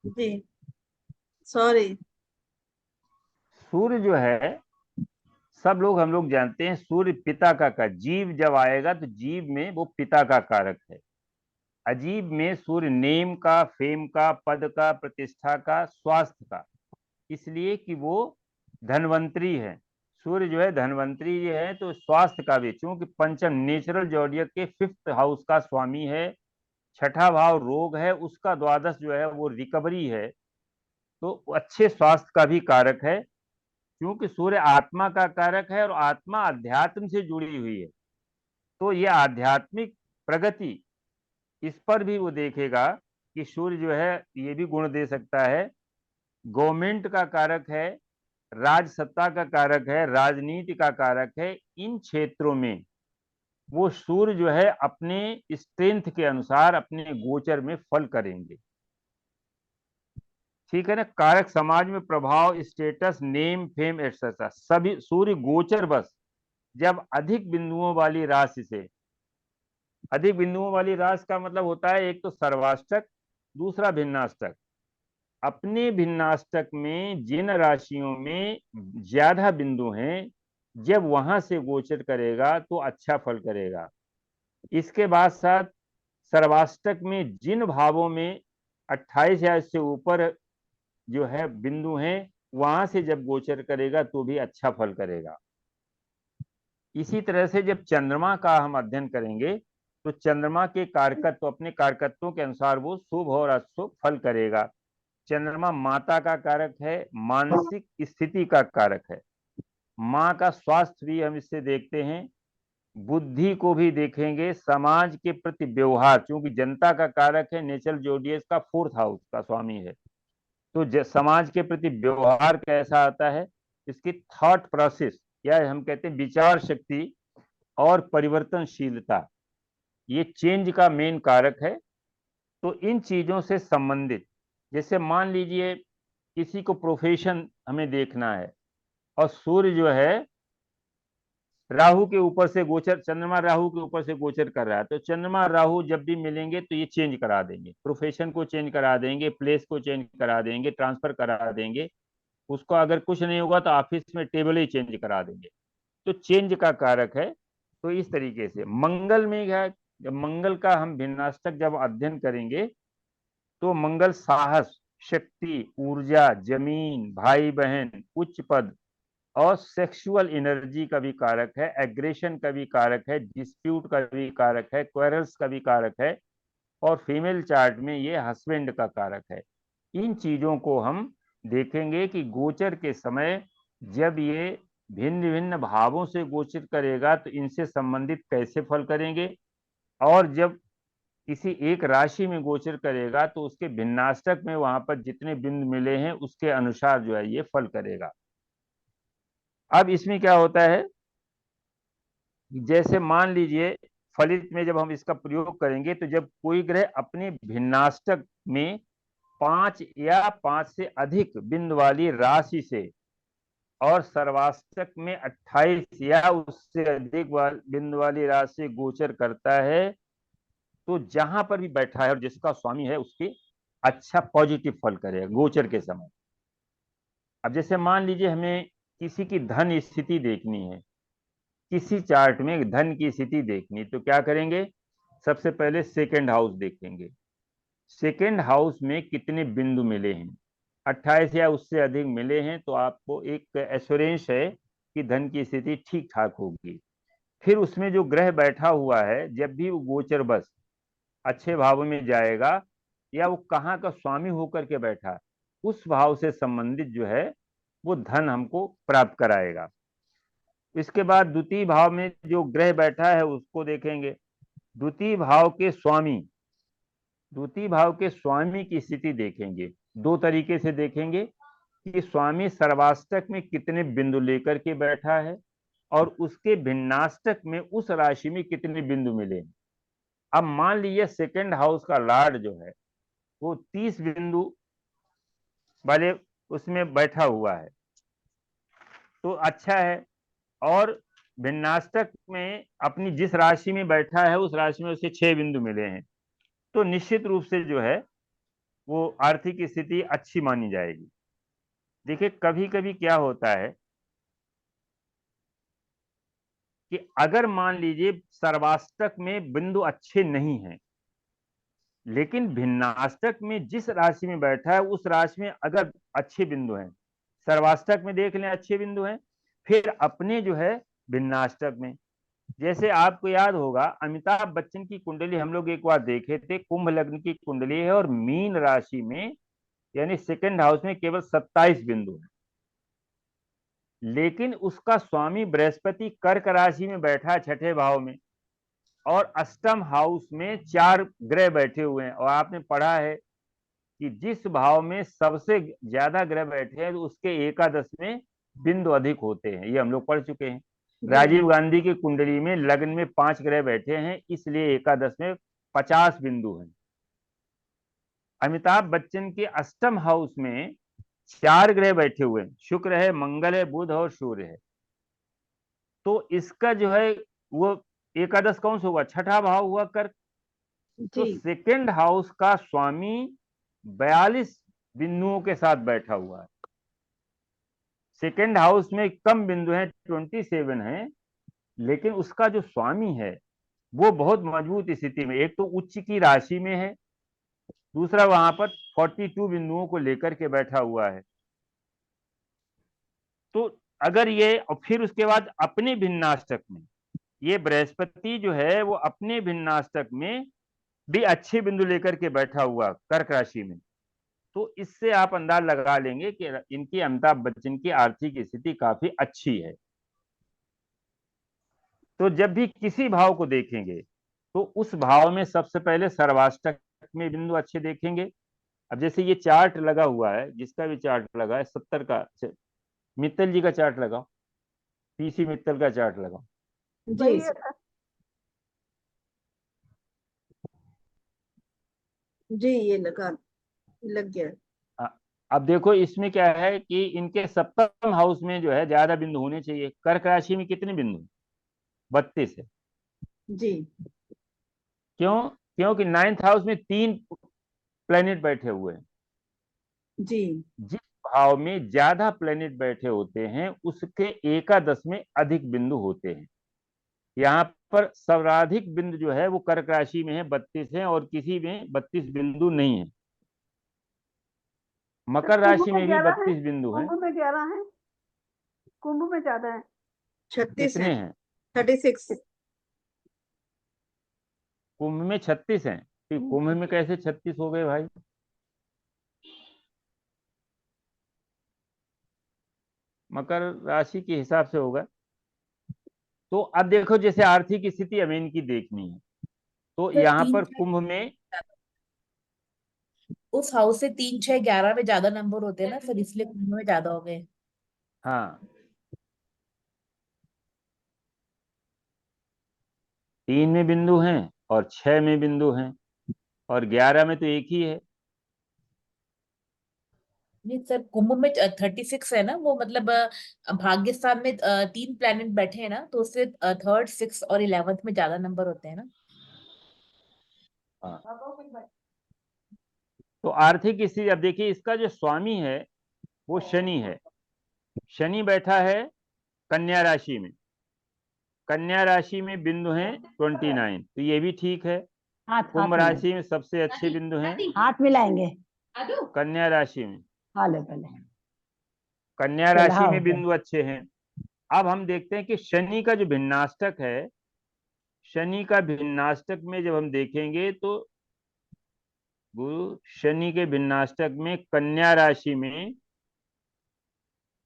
जी। Sorry. सूर्य जो है, सब लोग हम लोग जानते हैं सूर्य पिता का जीव जब आएगा तो जीव में वो पिता का कारक है। अजीब में सूर्य नेम का, फेम का, पद का, प्रतिष्ठा का, स्वास्थ्य का, इसलिए कि वो धनवंतरी है। सूर्य जो है धनवंतरी ये है, तो स्वास्थ्य का भी, चूंकि पंचम नेचुरल जॉडियक के फिफ्थ हाउस का स्वामी है, छठा भाव रोग है, उसका द्वादश जो है वो रिकवरी है, तो अच्छे स्वास्थ्य का भी कारक है। क्योंकि सूर्य आत्मा का कारक है और आत्मा अध्यात्म से जुड़ी हुई है, तो ये आध्यात्मिक प्रगति, इस पर भी वो देखेगा कि सूर्य जो है ये भी गुण दे सकता है। गवर्नमेंट का कारक है, राज सत्ता का कारक है, राजनीति का कारक है। इन क्षेत्रों में वो सूर्य जो है अपने स्ट्रेंथ के अनुसार अपने गोचर में फल करेंगे। ठीक है ना। कारक समाज में प्रभाव, स्टेटस, नेम, फेम एक्सेट्रा, सभी सूर्य गोचर बस जब अधिक बिंदुओं वाली राशि से, अधिक बिंदुओं वाली राशि का मतलब होता है एक तो सर्वाष्टक, दूसरा भिन्नाष्टक। अपने भिन्नाष्टक में जिन राशियों में ज्यादा बिंदु हैं, जब वहां से गोचर करेगा तो अच्छा फल करेगा। इसके बाद साथ सर्वाष्टक में जिन भावों में 28 या इससे ऊपर जो है बिंदु हैं, वहां से जब गोचर करेगा तो भी अच्छा फल करेगा। इसी तरह से जब चंद्रमा का हम अध्ययन करेंगे तो चंद्रमा के कारकत्व, अपने कारकत्वों के अनुसार वो शुभ और अशुभ फल करेगा। चंद्रमा माता का कारक है, मानसिक स्थिति का कारक है। माँ का स्वास्थ्य भी हम इससे देखते हैं, बुद्धि को भी देखेंगे, समाज के प्रति व्यवहार, क्योंकि जनता का कारक है, नेचुरल जोडियस का फोर्थ हाउस का स्वामी है, तो समाज के प्रति व्यवहार कैसा आता है, इसकी थॉट प्रोसेस, या हम कहते हैं विचार शक्ति और परिवर्तनशीलता, ये चेंज का मेन कारक है। तो इन चीजों से संबंधित, जैसे मान लीजिए किसी को प्रोफेशन हमें देखना है, और सूर्य जो है राहु के ऊपर से गोचर, चंद्रमा राहु के ऊपर से गोचर कर रहा है, तो चंद्रमा राहु जब भी मिलेंगे तो ये चेंज करा देंगे, प्रोफेशन को चेंज करा देंगे, प्लेस को चेंज करा देंगे, ट्रांसफर करा देंगे। उसको अगर कुछ नहीं होगा तो ऑफिस में टेबल ही चेंज करा देंगे, तो चेंज का कारक है। तो इस तरीके से मंगल में क्या, जब मंगल का हम भिन्नाष्टक जब अध्ययन करेंगे तो मंगल साहस, शक्ति, ऊर्जा, जमीन, भाई बहन, उच्च पद और सेक्सुअल एनर्जी का भी कारक है, एग्रेशन का भी कारक है, डिस्प्यूट का भी कारक है, क्वेरल्स का भी कारक है, और फीमेल चार्ट में ये हस्बैंड का कारक है। इन चीजों को हम देखेंगे कि गोचर के समय जब ये भिन्न भिन्न भावों से गोचर करेगा तो इनसे संबंधित कैसे फल करेंगे, और जब किसी एक राशि में गोचर करेगा तो उसके भिन्नाष्टक में वहां पर जितने बिंदु मिले हैं उसके अनुसार जो है ये फल करेगा। अब इसमें क्या होता है, जैसे मान लीजिए फलित में जब हम इसका प्रयोग करेंगे तो जब कोई ग्रह अपने भिन्नाष्टक में 5 या 5 से अधिक बिंदु वाली राशि से और सर्वाष्टक में 28 या उससे अधिक बिंदु वाली राशि से गोचर करता है, तो जहां पर भी बैठा है और जिसका स्वामी है उसके अच्छा पॉजिटिव फल करेगा गोचर के समय। अब जैसे मान लीजिए हमें किसी की धन स्थिति देखनी है, किसी चार्ट में धन की स्थिति देखनी, तो क्या करेंगे, सबसे पहले सेकेंड हाउस देखेंगे। सेकेंड हाउस में कितने बिंदु मिले हैं, 28 या उससे अधिक मिले हैं तो आपको एक एश्योरेंस है कि धन की स्थिति ठीक ठाक होगी। फिर उसमें जो ग्रह बैठा हुआ है जब भी वो गोचर बस अच्छे भाव में जाएगा, या वो कहाँ का स्वामी होकर के बैठा, उस भाव से संबंधित जो है वो धन हमको प्राप्त कराएगा। इसके बाद द्वितीय भाव में जो ग्रह बैठा है उसको देखेंगे। द्वितीय भाव के स्वामी, द्वितीय भाव के स्वामी की स्थिति देखेंगे, दो तरीके से देखेंगे कि स्वामी सर्वाष्टक में कितने बिंदु लेकर के बैठा है और उसके भिन्नाष्टक में उस राशि में कितने बिंदु मिले। अब मान लीजिए सेकंड हाउस का लॉर्ड जो है वो 30 बिंदु वाले उसमें बैठा हुआ है, तो अच्छा है। और भिन्नाष्टक में अपनी जिस राशि में बैठा है उस राशि में उसे 6 बिंदु मिले हैं, तो निश्चित रूप से जो है वो आर्थिक स्थिति अच्छी मानी जाएगी। देखिए कभी कभी क्या होता है कि अगर मान लीजिए सर्वाष्टक में बिंदु अच्छे नहीं हैं, लेकिन भिन्नाष्टक में जिस राशि में बैठा है उस राशि में अगर अच्छे बिंदु हैं, सर्वाष्टक में देख लें अच्छे बिंदु हैं, फिर अपने जो है भिन्नाष्टक में, जैसे आपको याद होगा अमिताभ बच्चन की कुंडली हम लोग एक बार देखे थे, कुंभ लग्न की कुंडली है और मीन राशि में यानी सेकंड हाउस में केवल 27 बिंदु है, लेकिन उसका स्वामी बृहस्पति कर्क राशि में बैठा है छठे भाव में, और अष्टम हाउस में 4 ग्रह बैठे हुए हैं। और आपने पढ़ा है कि जिस भाव में सबसे ज्यादा ग्रह बैठे हैं तो उसके एकादश में बिंदु अधिक होते हैं, ये हम लोग पढ़ चुके हैं। राजीव गांधी की कुंडली में लग्न में 5 ग्रह बैठे हैं, इसलिए एकादश में 50 बिंदु हैं। अमिताभ बच्चन के अष्टम हाउस में 4 ग्रह बैठे हुए हैं, शुक्र है, मंगल है, बुध और सूर्य है। तो इसका जो है वो एकादश कौन सा हुआ, छठा भाव हुआ कर्क। तो जी सेकेंड हाउस का स्वामी 42 बिंदुओं के साथ बैठा हुआ है। सेकेंड हाउस में कम बिंदु हैं, 27 हैं, लेकिन उसका जो स्वामी है वो बहुत मजबूत स्थिति में, एक तो उच्च की राशि में है, दूसरा वहां पर 42 बिंदुओं को लेकर के बैठा हुआ है। तो अगर ये, और फिर उसके बाद अपने भिन्नाष्टक में ये बृहस्पति जो है वो अपने भिन्नाष्टक में भी अच्छे बिंदु लेकर के बैठा हुआ कर्क राशि में, तो इससे आप अंदाज लगा लेंगे कि इनकी, अमिताभ बच्चन की आर्थिक स्थिति काफी अच्छी है। तो जब भी किसी भाव को देखेंगे तो उस भाव में सबसे पहले सर्वाष्टक में बिंदु अच्छे देखेंगे। अब जैसे ये चार्ट लगा हुआ है, जिसका भी चार्ट लगा है 70 का, मित्तल जी का चार्ट लगाओ, पीसी मित्तल का चार्ट लगाओ। जी जी ये लग गया। अब देखो इसमें क्या है कि इनके सप्तम हाउस में जो है ज्यादा बिंदु होने चाहिए। कर्क राशि में कितने बिंदु, 32 है। जी क्यों, क्योंकि नाइन्थ हाउस में 3 प्लेनेट बैठे हुए हैं। जी जिस भाव में ज्यादा प्लेनेट बैठे होते हैं उसके एकादश में अधिक बिंदु होते हैं। यहाँ पर सर्वाधिक बिंदु जो है वो कर्क राशि में है, 32 है, और किसी में 32 बिंदु नहीं है। मकर कुंभ राशि में में भी 11 है, 32 बिंदु हैं। कुंभ में 11 है, कुंभ में ज्यादा है। 36 है, कितने हैं, 36। कुंभ में 36 हैं। फिर कुंभ में कैसे 36 हो गए भाई, मकर राशि के हिसाब से होगा। तो अब देखो जैसे आर्थिक स्थिति अब इनकी देखनी है, तो सर यहाँ तीन पर कुंभ में, उस हाउस से 3 6 11 में ज्यादा नंबर होते हैं ना सर, इसलिए कुंभ में ज्यादा हो गए। हाँ 3 में बिंदु हैं और 6 में बिंदु हैं और 11 में तो एक ही है। नहीं सर, कुंभ में 36 है ना, वो मतलब भाग्य स्थान में 3 प्लैनेट बैठे हैं ना, तो उससे थर्ड 6 और 11th में ज्यादा नंबर होते हैं ना। हाँ तो आर्थिक स्थिति, अब देखिए इसका जो स्वामी है वो शनि है। शनि बैठा है कन्या राशि में, कन्या राशि में बिंदु हैं 29, तो ये भी ठीक है। हाथ कुंभ हाथ मिलाएंगे, राशि में सबसे अच्छे बिंदु हैं हाथ मिलाएंगे। कन्या राशि में, हाँ ले पहले। कन्या चल राशि हाँ में हो गया। बिंदु अच्छे हैं। अब हम देखते हैं कि शनि का जो भिन्नाष्टक है, शनि का भिन्नाष्टक में जब हम देखेंगे तो गुरु शनि के भिन्नाष्टक में कन्या राशि में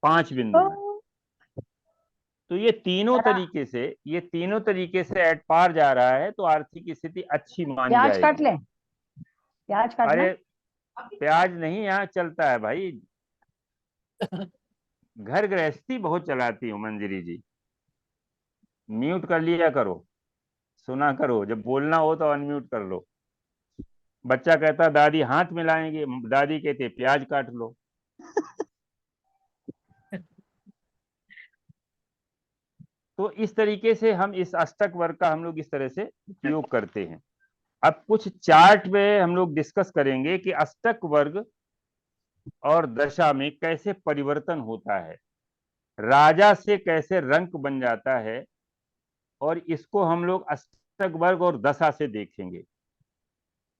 5 बिंदु हैं। ओ, तो ये तीनों जरा तरीके से, ये तीनों तरीके से एट पार जा रहा है, तो आर्थिक स्थिति अच्छी मानी प्याज काट जाएगी। ले, प्याज काटना। अरे प्याज नहीं यहाँ चलता है भाई, घर गृहस्थी बहुत चलाती हूँ मंजरी जी, म्यूट कर लिया करो, सुना करो, जब बोलना हो तो अनम्यूट कर लो। बच्चा कहता दादी हाथ मिलाएंगे, दादी कहते प्याज काट लो। तो इस तरीके से हम इस अष्टक वर्ग का हम लोग इस तरह से उपयोग करते हैं। अब कुछ चार्ट में हम लोग डिस्कस करेंगे कि अष्टक वर्ग और दशा में कैसे परिवर्तन होता है, राजा से कैसे रंक बन जाता है, और इसको हम लोग अष्टक वर्ग और दशा से देखेंगे।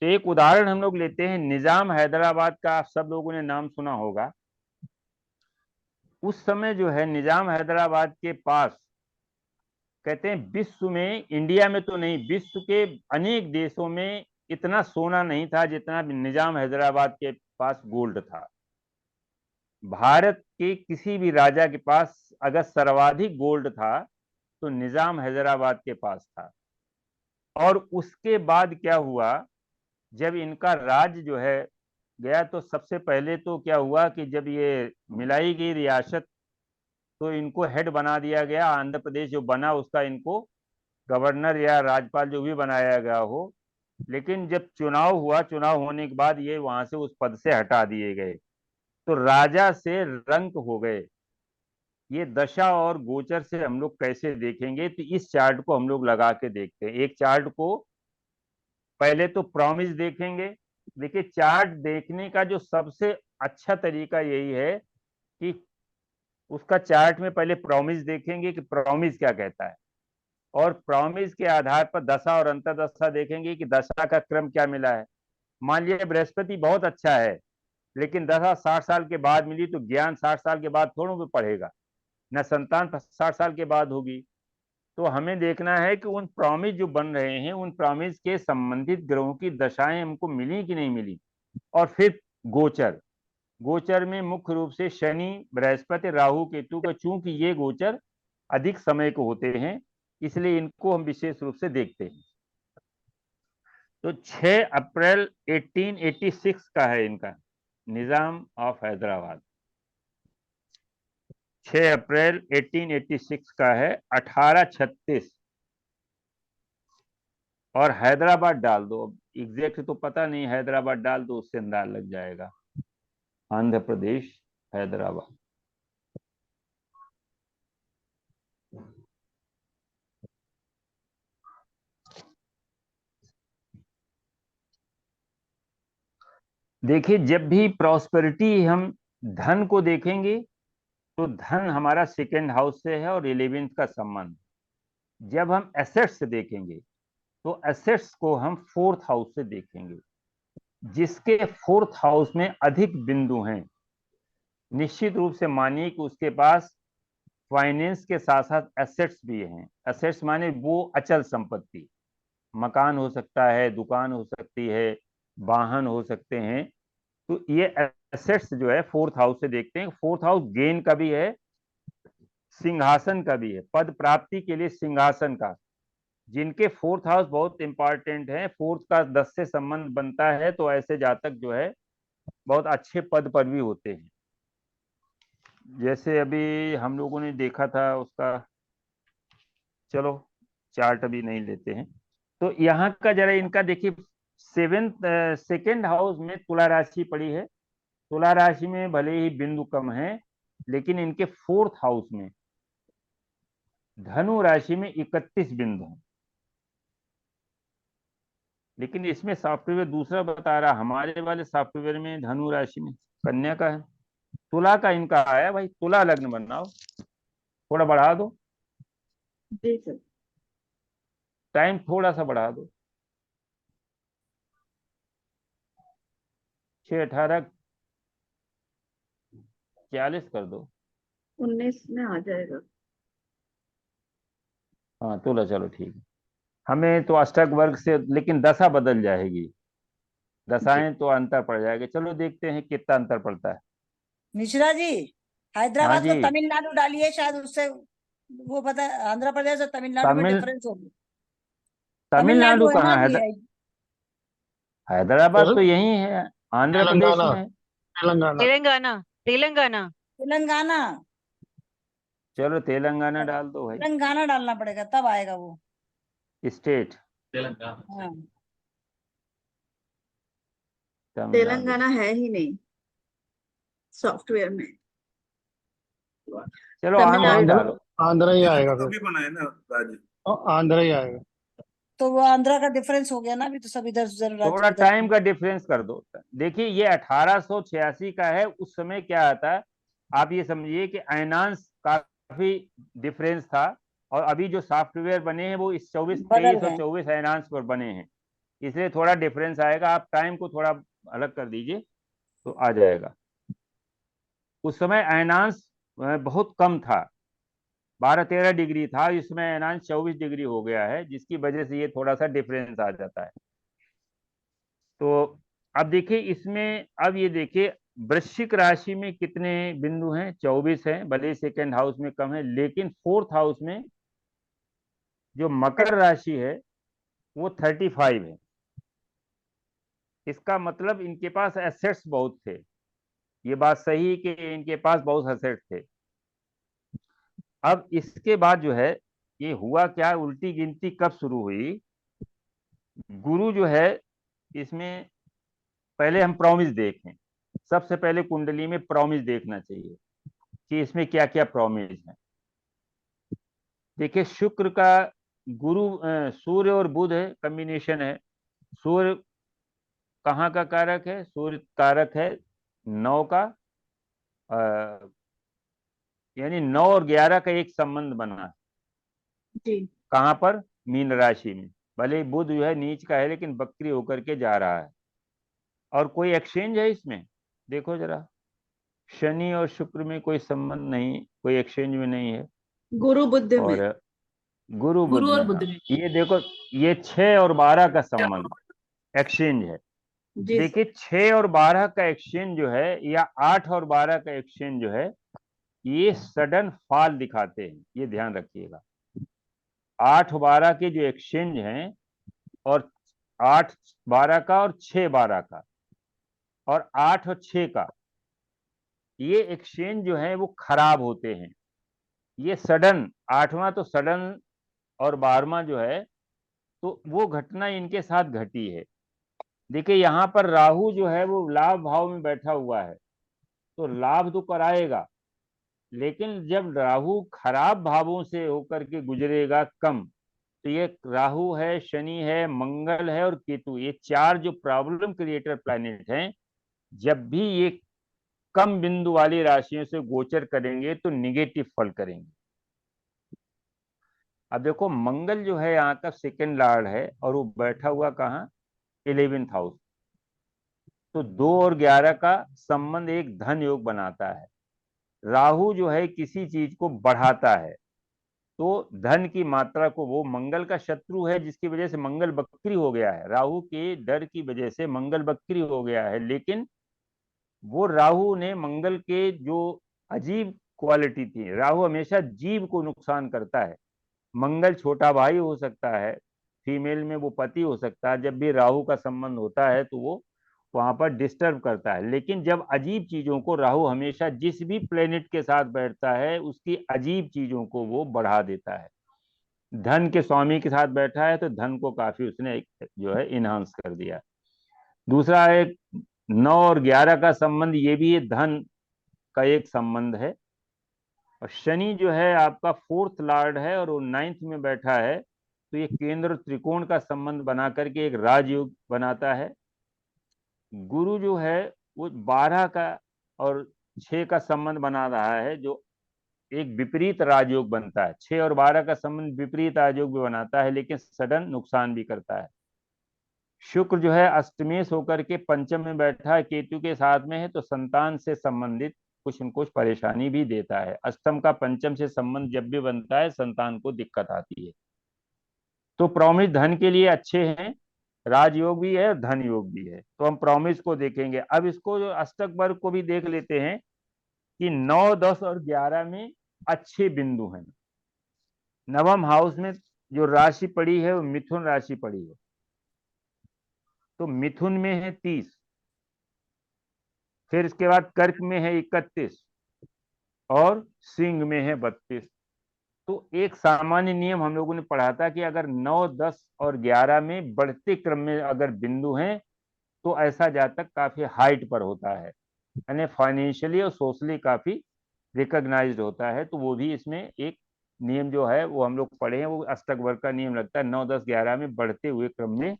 तो एक उदाहरण हम लोग लेते हैं, निजाम हैदराबाद का आप सब लोगों ने नाम सुना होगा। उस समय जो है निजाम हैदराबाद के पास, कहते हैं विश्व में, इंडिया में तो नहीं, विश्व के अनेक देशों में इतना सोना नहीं था जितना निजाम हैदराबाद के पास गोल्ड था। भारत के किसी भी राजा के पास अगर सर्वाधिक गोल्ड था तो निजाम हैदराबाद के पास था। और उसके बाद क्या हुआ, जब इनका राज जो है गया, तो सबसे पहले तो क्या हुआ कि जब ये मिलाई गई रियासत, तो इनको हेड बना दिया गया। आंध्र प्रदेश जो बना उसका इनको गवर्नर या राज्यपाल जो भी बनाया गया हो। लेकिन जब चुनाव हुआ, चुनाव होने के बाद ये वहां से उस पद से हटा दिए गए, तो राजा से रंक हो गए। ये दशा और गोचर से हम लोग कैसे देखेंगे, तो इस चार्ट को हम लोग लगा के देखते हैं। एक चार्ट को पहले तो प्रॉमिस देखेंगे। देखिए, चार्ट देखने का जो सबसे अच्छा तरीका यही है कि उसका चार्ट में पहले प्रॉमिस देखेंगे कि प्रॉमिस क्या कहता है, और प्रॉमिस के आधार पर दशा और अंतर्दशा देखेंगे कि दशा का क्रम क्या मिला है। मान लिया बृहस्पति बहुत अच्छा है, लेकिन दशा 60 साल के बाद मिली, तो ज्ञान 60 साल के बाद थोड़ा भी पढ़ेगा, न संतान 60 साल के बाद होगी। तो हमें देखना है कि उन प्रॉमिस जो बन रहे हैं, उन प्रॉमिस के संबंधित ग्रहों की दशाएं हमको मिली कि नहीं मिली। और फिर गोचर, गोचर में मुख्य रूप से शनि, बृहस्पति, राहु, केतु का, चूंकि ये गोचर अधिक समय के होते हैं, इसलिए इनको हम विशेष रूप से देखते हैं। तो 6 अप्रैल 1886 का है इनका, निजाम ऑफ हैदराबाद 6 अप्रैल 1886 का है। 1836 और हैदराबाद डाल दो, अब एग्जैक्ट तो पता नहीं, हैदराबाद डाल दो, उससे अंदाज लग जाएगा। आंध्र प्रदेश, हैदराबाद। देखिए, जब भी प्रॉस्पेरिटी हम धन को देखेंगे, तो धन हमारा सेकेंड हाउस से है और 11th का संबंध। जब हम एसेट्स देखेंगे तो एसेट्स को हम 4th हाउस से देखेंगे। जिसके 4th हाउस में अधिक बिंदु हैं, निश्चित रूप से मानिए कि उसके पास फाइनेंस के साथ साथ एसेट्स भी हैं। एसेट्स माने वो अचल संपत्ति, मकान हो सकता है, दुकान हो सकती है, वाहन हो सकते हैं। तो ये एसेट्स जो है 4th हाउस से देखते हैं। 4th हाउस गेन का भी है, सिंहासन का भी है, पद प्राप्ति के लिए सिंहासन का। जिनके 4th हाउस बहुत इंपॉर्टेंट है, 4th का 10 से संबंध बनता है, तो ऐसे जातक जो है बहुत अच्छे पद पर भी होते हैं। जैसे अभी हम लोगों ने देखा था उसका, चलो चार्ट अभी नहीं लेते हैं। तो यहाँ का जरा इनका देखिए, सेकेंड हाउस में तुला राशि पड़ी है। तुला राशि में भले ही बिंदु कम है, लेकिन इनके 4th हाउस में धनु राशि में 31 बिंदु हैं। लेकिन इसमें सॉफ्टवेयर दूसरा बता रहा, हमारे वाले सॉफ्टवेयर में धनु राशि में कन्या का है, तुला का इनका आया। भाई तुला लग्न बनाओ, थोड़ा बढ़ा दो, जी सर। टाइम थोड़ा सा बढ़ा दो, 6, 18, 40 कर दो। 19 में आ जाएगा। हाँ तुला, चलो ठीक है। हमें तो अष्टक वर्ग से, लेकिन दशा बदल जाएगी, दशाएं तो अंतर पड़ जाएगा। चलो देखते हैं कितना अंतर पड़ता है। मिश्रा जी, हाँ हैदराबाद को जी, तमिलनाडु डालिए, शायद उससे वो पता है, आंध्र प्रदेश और तमिलनाडु में तमिल डिफरेंस होगी। तमिलनाडु है कहाँ ना है? भी है। हैदराबाद तो यही है, आंध्र प्रदेश तेलंगाना, में है। तेलंगाना। तेलंगाना, तेलंगाना। तेलंगाना, चलो तेलंगाना डाल दो भाई, तेलंगाना डालना पड़ेगा तब आएगा वो। स्टेट तेलंगाना। हाँ, तमिलनाडु। तेलंगाना है ही नहीं सॉफ्टवेयर में। चलो आंध्र ही तमिलनाडु। डालो। आंध्र ही आएगा तो फिर। भी बनाए ना राज्य। आंध्र ही आएगा। तो वो आंध्रा का डिफरेंस हो गया ना, अभी तो सब इधर उधर थोड़ा टाइम का डिफरेंस कर दो। देखिए ये 1886 का है। उस समय क्या आता, आप ये समझिए कि आयनांश काफी डिफरेंस था, और अभी जो सॉफ्टवेयर बने हैं वो इस 24, बदल 23 और गए। 24 आयनांश पर बने हैं, इसलिए थोड़ा डिफरेंस आएगा। आप टाइम को थोड़ा अलग कर दीजिए तो आ जाएगा। उस समय आयनांश बहुत कम था, 12-13 डिग्री था, इसमें आयनांश 24 डिग्री हो गया है, जिसकी वजह से ये थोड़ा सा डिफरेंस आ जाता है। तो अब देखिए इसमें, अब ये देखिए वृश्चिक राशि में कितने बिंदु हैं, 24 हैं, भले सेकेंड हाउस में कम है, लेकिन फोर्थ हाउस में जो मकर राशि है वो 35 है। इसका मतलब इनके पास एसेट्स बहुत थे। ये बात सही कि इनके पास बहुत एसेट्स थे। अब इसके बाद जो है ये हुआ क्या, उल्टी गिनती कब शुरू हुई। गुरु जो है इसमें, पहले हम प्रॉमिस देखें। सबसे पहले कुंडली में प्रॉमिस देखना चाहिए कि इसमें क्या क्या प्रॉमिस है। देखिए शुक्र का गुरु सूर्य और बुध है, कॉम्बिनेशन है। सूर्य कहाँ का कारक है, सूर्य कारक है 9 का, यानी 9 और 11 का एक संबंध बना है। जी। कहाँ पर, मीन राशि में। भले ही बुध जो है नीच का है लेकिन बकरी होकर के जा रहा है। और कोई एक्सचेंज है इसमें, देखो जरा, शनि और शुक्र में कोई संबंध नहीं, कोई एक्सचेंज में नहीं है। गुरु बुद्ध में। और गुरु बुध गुरु और में, बुध हाँ। में। ये देखो, ये 6 और 12 का संबंध एक्सचेंज है। जी। देखिए 6 और 12 का एक्सचेंज जो है, या 8 और 12 का एक्सचेंज जो है, ये सडन फॉल दिखाते हैं, ये ध्यान रखिएगा। 8-12 के जो एक्सचेंज हैं, और 8-12 का और 6-12 का, और 8 और 6 का, ये एक्सचेंज जो है वो खराब होते हैं। ये सडन, 8वां तो सडन, और 12वां जो है, तो वो घटना इनके साथ घटी है। देखिए यहाँ पर राहु जो है वो लाभ भाव में बैठा हुआ है, तो लाभ तो कराएगा, लेकिन जब राहु खराब भावों से होकर के गुजरेगा कम, तो ये राहु है, शनि है, मंगल है और केतु, ये 4 जो प्रॉब्लम क्रिएटर प्लैनेट हैं, जब भी ये कम बिंदु वाली राशियों से गोचर करेंगे तो निगेटिव फल करेंगे। अब देखो मंगल जो है यहाँ का सेकंड लॉर्ड है, और वो बैठा हुआ कहाँ, 11th हाउस। तो 2 और 11 का संबंध एक धन योग बनाता है। राहु जो है किसी चीज को बढ़ाता है, तो धन की मात्रा को, वो मंगल का शत्रु है, जिसकी वजह से मंगल बकरी हो गया है। राहु के डर की वजह से मंगल बकरी हो गया है, लेकिन वो राहु ने मंगल के जो अजीब क्वालिटी थी, राहु हमेशा जीव को नुकसान करता है। मंगल छोटा भाई हो सकता है, फीमेल में वो पति हो सकता है। जब भी राहु का संबंध होता है तो वो वहां पर डिस्टर्ब करता है, लेकिन जब अजीब चीजों को, राहु हमेशा जिस भी प्लेनेट के साथ बैठता है उसकी अजीब चीजों को वो बढ़ा देता है। धन के स्वामी के साथ बैठा है तो धन को काफी उसने जो है इनहांस कर दिया। दूसरा है 9 और 11 का संबंध, ये भी धन का एक संबंध है। और शनि जो है आपका 4th लॉर्ड है, और वो 9th में बैठा है, तो ये केंद्र त्रिकोण का संबंध बना करके एक राजयोग बनाता है। गुरु जो है वो 12 का और 6 का संबंध बना रहा है, जो एक विपरीत राजयोग बनता है। 6 और 12 का संबंध विपरीत राजयोग भी बनाता है, लेकिन सडन नुकसान भी करता है। शुक्र जो है अष्टमेश होकर के पंचम में बैठा है, केतु के साथ में है, तो संतान से संबंधित कुछ न कुछ परेशानी भी देता है। अष्टम का पंचम से संबंध जब भी बनता है संतान को दिक्कत आती है। तो प्रॉमिस धन के लिए अच्छे हैं, राजयोग भी है और धन योग भी है। तो हम प्रॉमिस को देखेंगे। अब इसको जो अष्टक वर्ग को भी देख लेते हैं कि 9, 10 और 11 में अच्छे बिंदु हैं। नवम हाउस में जो राशि पड़ी है वो मिथुन राशि पड़ी है, तो मिथुन में है 30, फिर इसके बाद कर्क में है 31, और सिंह में है 32। तो एक सामान्य नियम हम लोगों ने पढ़ा था कि अगर 9, 10 और 11 में बढ़ते क्रम में अगर बिंदु हैं, तो ऐसा जातक काफी हाइट पर होता है, यानी फाइनेंशियली और सोशली काफी रिकॉग्नाइज्ड होता है। तो वो भी इसमें एक नियम जो है वो हम लोग पढ़े हैं, वो अष्टक वर्ग का नियम लगता है, 9, 10, 11 में बढ़ते हुए क्रम में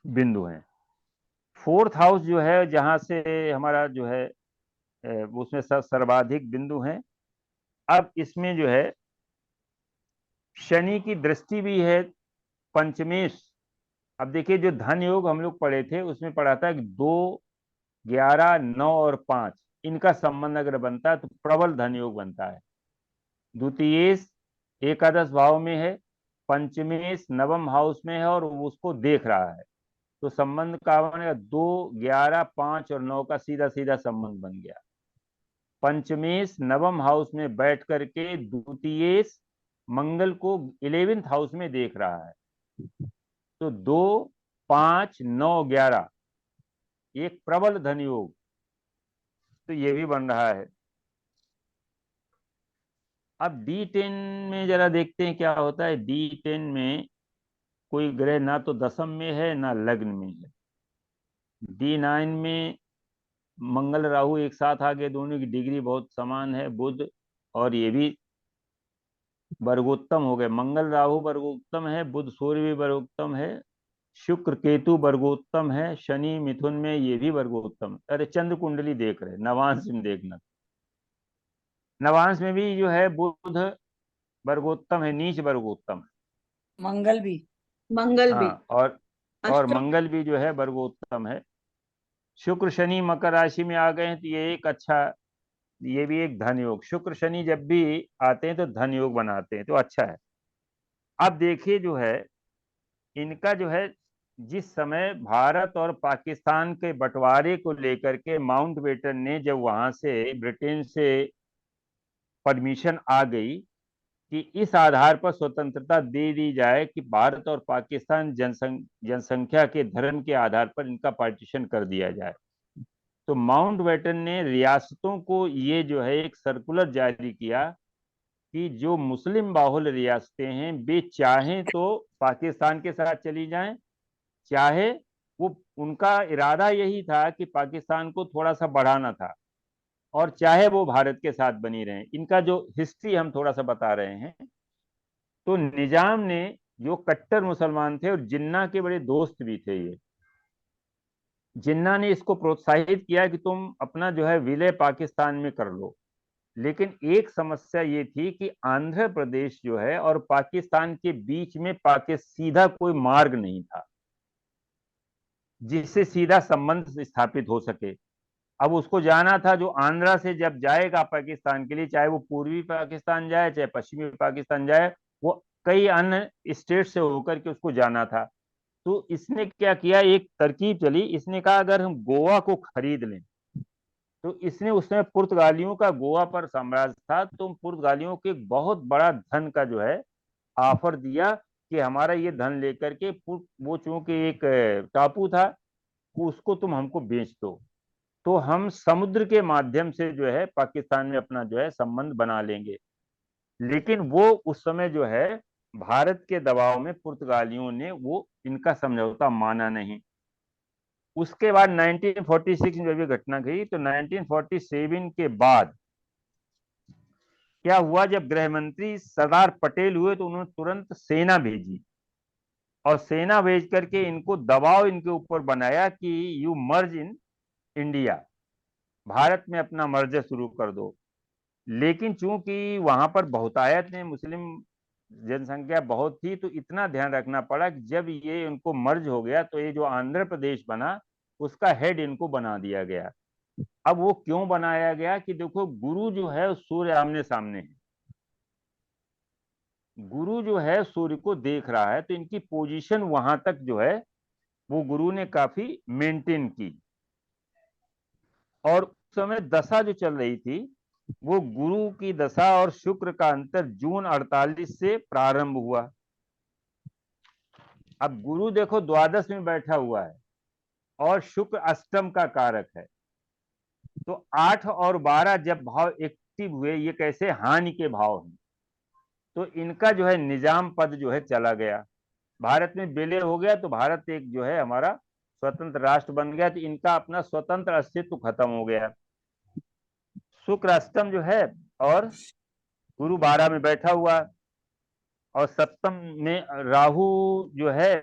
बिंदु हैं। फोर्थ हाउस जो है जहां से हमारा जो है उसमें सर्वाधिक बिंदु हैं। अब इसमें जो है शनि की दृष्टि भी है पंचमेश। अब देखिए जो धन योग हम लोग पढ़े थे उसमें पढ़ा था कि 2, 11, 9 और 5 इनका संबंध अगर बनता है तो प्रबल धन योग बनता है। द्वितीयेश एकादश भाव में है, पंचमेश नवम हाउस में है और वो उसको देख रहा है, तो संबंध का बनेगा 2, 11, 5 और 9 का सीधा सीधा संबंध बन गया। पंचमेश नवम हाउस में बैठ करके द्वितीयेश मंगल को 11th हाउस में देख रहा है, तो 2, 5, 9, 11 एक प्रबल धन योग, तो ये भी बन रहा है। अब D10 में जरा देखते हैं क्या होता है। D10 में कोई ग्रह ना तो दशम में है ना लग्न में है। D9 में मंगल राहु एक साथ आ गए, दोनों की डिग्री बहुत समान है, बुध और ये भी वर्गोत्तम हो गए। मंगल राहु वर्गोत्तम है, बुध सूर्य भी वर्गोत्तम है, शुक्र केतु वर्गोत्तम है, शनि मिथुन में ये भी वर्गोत्तम। अरे चंद्र कुंडली देख रहे, नवांश में देखना, नवांश में भी जो है बुध वर्गोत्तम है, नीच वर्गोत्तम है। मंगल भी। मंगल भी। हाँ, और अष्टम मंगल भी जो है वर्गोत्तम है। शुक्र शनि मकर राशि में आ गए हैं तो ये एक अच्छा, ये भी एक धन योग। शुक्र शनि जब भी आते हैं तो धन योग बनाते हैं, तो अच्छा है। अब देखिए जो है इनका जो है जिस समय भारत और पाकिस्तान के बंटवारे को लेकर के माउंटबेटन ने जब वहां से ब्रिटेन से परमिशन आ गई कि इस आधार पर स्वतंत्रता दे दी जाए कि भारत और पाकिस्तान जनसंख्या के धर्म के आधार पर इनका पार्टीशन कर दिया जाए, तो माउंटबेटन ने रियासतों को ये जो है एक सर्कुलर जारी किया कि जो मुस्लिम बाहुल रियासतें हैं वे चाहें तो पाकिस्तान के साथ चली जाएं, चाहे वो, उनका इरादा यही था कि पाकिस्तान को थोड़ा सा बढ़ाना था, और चाहे वो भारत के साथ बनी रहें। इनका जो हिस्ट्री हम थोड़ा सा बता रहे हैं। तो निजाम ने, जो कट्टर मुसलमान थे और जिन्ना के बड़े दोस्त भी थे, ये जिन्ना ने इसको प्रोत्साहित किया कि तुम अपना जो है विलय पाकिस्तान में कर लो। लेकिन एक समस्या ये थी कि आंध्र प्रदेश जो है और पाकिस्तान के बीच में सीधा कोई मार्ग नहीं था जिससे सीधा संबंध स्थापित हो सके। अब उसको जाना था, जो आंध्रा से जब जाएगा पाकिस्तान के लिए, चाहे वो पूर्वी पाकिस्तान जाए चाहे पश्चिमी पाकिस्तान जाए, वो कई अन्य स्टेट से होकर के उसको जाना था। तो इसने क्या किया, एक तरकीब चली, इसने कहा अगर हम गोवा को खरीद लें, तो इसने उसमें पुर्तगालियों का गोवा पर साम्राज्य था, तो पुर्तगालियों के बहुत बड़ा धन का जो है ऑफर दिया कि हमारा ये धन लेकर के, वो चूंकि एक टापू था, उसको तुम हमको बेच दो, तो हम समुद्र के माध्यम से जो है पाकिस्तान में अपना जो है संबंध बना लेंगे। लेकिन वो उस समय जो है भारत के दबाव में पुर्तगालियों ने वो इनका समझौता माना नहीं। उसके बाद 1946 में जब ये घटना गई, तो 1947 के बाद क्या हुआ, जब गृह मंत्री सरदार पटेल हुए तो उन्होंने तुरंत सेना भेजी, और सेना भेज करके इनको दबाव इनके ऊपर बनाया कि you merge in India, Bharat में अपना मर्ज शुरू कर दो। लेकिन चूंकि वहां पर बहुतायत में मुस्लिम जनसंख्या बहुत थी, तो इतना ध्यान रखना पड़ा कि जब ये उनको मर्ज हो गया तो ये जो आंध्र प्रदेश बना उसका हेड इनको बना दिया गया। अब वो क्यों बनाया गया कि देखो गुरु जो है सूर्य आमने सामने है, गुरु जो है सूर्य को देख रहा है, तो इनकी पोजीशन वहां तक जो है वो गुरु ने काफी मेंटेन की। और उस समय दशा जो चल रही थी वो गुरु की दशा और शुक्र का अंतर जून 48 से प्रारंभ हुआ। अब गुरु देखो द्वादश में बैठा हुआ है और शुक्र अष्टम का कारक है, तो 8 और 12 जब भाव एक्टिव हुए, ये कैसे हानि के भाव हैं, तो इनका जो है निजाम पद जो है चला गया, भारत में विलय हो गया, तो भारत एक जो है हमारा स्वतंत्र राष्ट्र बन गया, तो इनका अपना स्वतंत्र अस्तित्व खत्म हो गया। शुक्र अष्टम जो है और गुरु 12 में बैठा हुआ और सप्तम में राहु जो है